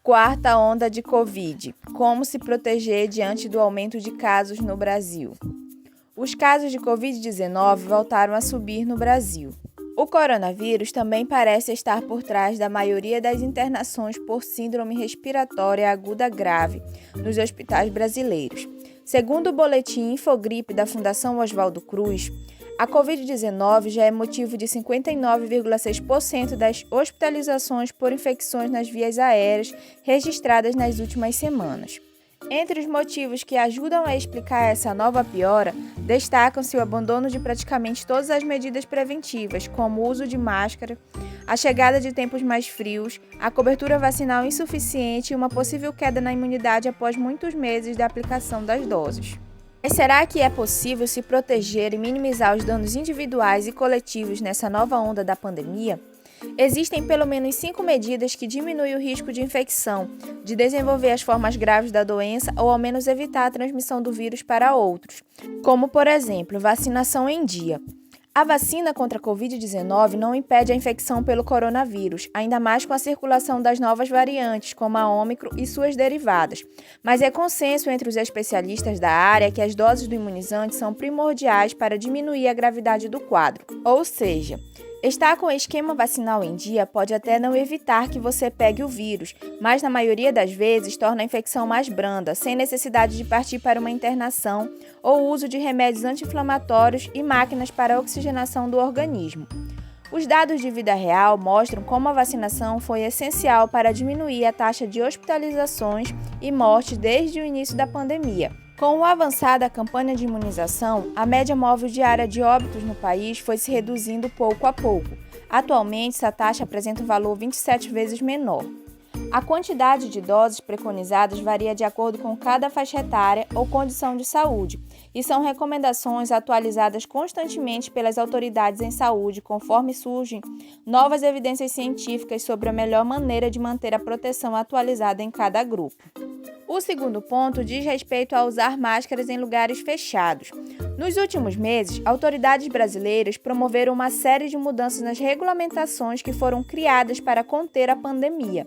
Quarta onda de Covid. Como se proteger diante do aumento de casos no Brasil? Os casos de Covid-19 voltaram a subir no Brasil. O coronavírus também parece estar por trás da maioria das internações por síndrome respiratória aguda grave nos hospitais brasileiros. Segundo o boletim Infogripe da Fundação Oswaldo Cruz, a Covid-19 já é motivo de 59,6% das hospitalizações por infecções nas vias aéreas registradas nas últimas semanas. Entre os motivos que ajudam a explicar essa nova piora, destacam-se o abandono de praticamente todas as medidas preventivas, como o uso de máscara, a chegada de tempos mais frios, a cobertura vacinal insuficiente e uma possível queda na imunidade após muitos meses da aplicação das doses. Mas será que é possível se proteger e minimizar os danos individuais e coletivos nessa nova onda da pandemia? Existem pelo menos 5 medidas que diminuem o risco de infecção, de desenvolver as formas graves da doença ou ao menos evitar a transmissão do vírus para outros, como, por exemplo, vacinação em dia. A vacina contra a Covid-19 não impede a infecção pelo coronavírus, ainda mais com a circulação das novas variantes, como a Ômicron e suas derivadas. Mas é consenso entre os especialistas da área que as doses do imunizante são primordiais para diminuir a gravidade do quadro. Ou seja, estar com o esquema vacinal em dia pode até não evitar que você pegue o vírus, mas na maioria das vezes torna a infecção mais branda, sem necessidade de partir para uma internação ou uso de remédios anti-inflamatórios e máquinas para a oxigenação do organismo. Os dados de vida real mostram como a vacinação foi essencial para diminuir a taxa de hospitalizações e mortes desde o início da pandemia. Com o avançar da campanha de imunização, a média móvel diária de óbitos no país foi se reduzindo pouco a pouco. Atualmente, essa taxa apresenta um valor 27 vezes menor. A quantidade de doses preconizadas varia de acordo com cada faixa etária ou condição de saúde, e são recomendações atualizadas constantemente pelas autoridades em saúde, conforme surgem novas evidências científicas sobre a melhor maneira de manter a proteção atualizada em cada grupo. O segundo ponto diz respeito a usar máscaras em lugares fechados. Nos últimos meses, autoridades brasileiras promoveram uma série de mudanças nas regulamentações que foram criadas para conter a pandemia.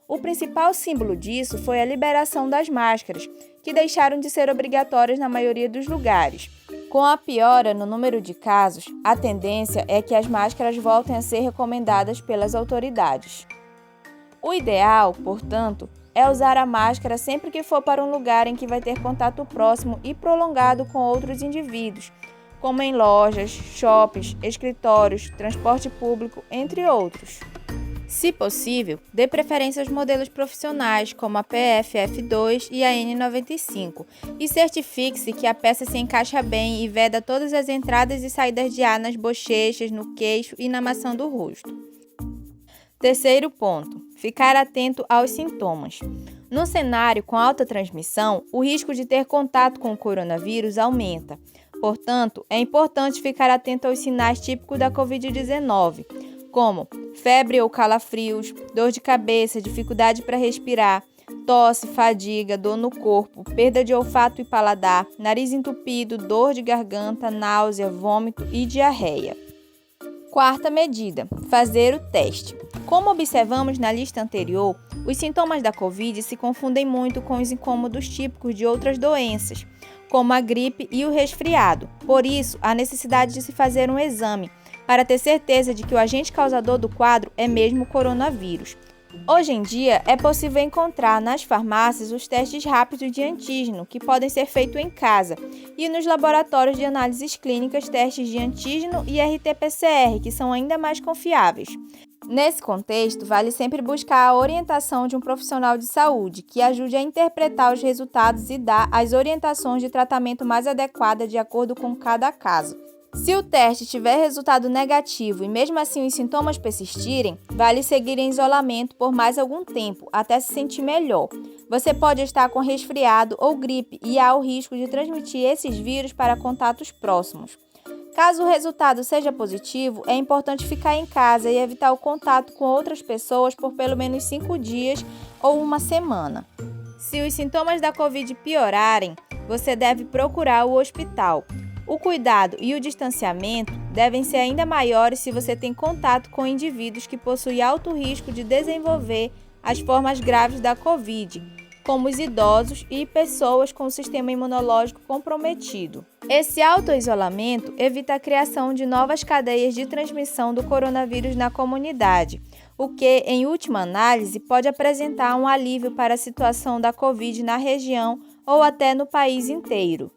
O principal símbolo disso foi a liberação das máscaras, que deixaram de ser obrigatórias na maioria dos lugares. Com a piora no número de casos, a tendência é que as máscaras voltem a ser recomendadas pelas autoridades. O ideal, portanto, é usar a máscara sempre que for para um lugar em que vai ter contato próximo e prolongado com outros indivíduos, como em lojas, shoppings, escritórios, transporte público, entre outros. Se possível, dê preferência aos modelos profissionais, como a PFF2 e a N95, e certifique-se que a peça se encaixa bem e veda todas as entradas e saídas de ar nas bochechas, no queixo e na maçã do rosto. Terceiro ponto, ficar atento aos sintomas. No cenário com alta transmissão, o risco de ter contato com o coronavírus aumenta. Portanto, é importante ficar atento aos sinais típicos da Covid-19, como febre ou calafrios, dor de cabeça, dificuldade para respirar, tosse, fadiga, dor no corpo, perda de olfato e paladar, nariz entupido, dor de garganta, náusea, vômito e diarreia. Quarta medida, fazer o teste. Como observamos na lista anterior, os sintomas da Covid se confundem muito com os incômodos típicos de outras doenças, como a gripe e o resfriado. Por isso, há necessidade de se fazer um exame, para ter certeza de que o agente causador do quadro é mesmo o coronavírus. Hoje em dia, é possível encontrar nas farmácias os testes rápidos de antígeno, que podem ser feitos em casa, e nos laboratórios de análises clínicas, testes de antígeno e RT-PCR, que são ainda mais confiáveis. Nesse contexto, vale sempre buscar a orientação de um profissional de saúde, que ajude a interpretar os resultados e dar as orientações de tratamento mais adequada de acordo com cada caso. Se o teste tiver resultado negativo e mesmo assim os sintomas persistirem, vale seguir em isolamento por mais algum tempo, até se sentir melhor. Você pode estar com resfriado ou gripe e há o risco de transmitir esses vírus para contatos próximos. Caso o resultado seja positivo, é importante ficar em casa e evitar o contato com outras pessoas por pelo menos 5 dias ou uma semana. Se os sintomas da Covid piorarem, você deve procurar o hospital. O cuidado e o distanciamento devem ser ainda maiores se você tem contato com indivíduos que possuem alto risco de desenvolver as formas graves da Covid, como os idosos e pessoas com o sistema imunológico comprometido. Esse auto-isolamento evita a criação de novas cadeias de transmissão do coronavírus na comunidade, o que, em última análise, pode apresentar um alívio para a situação da Covid na região ou até no país inteiro.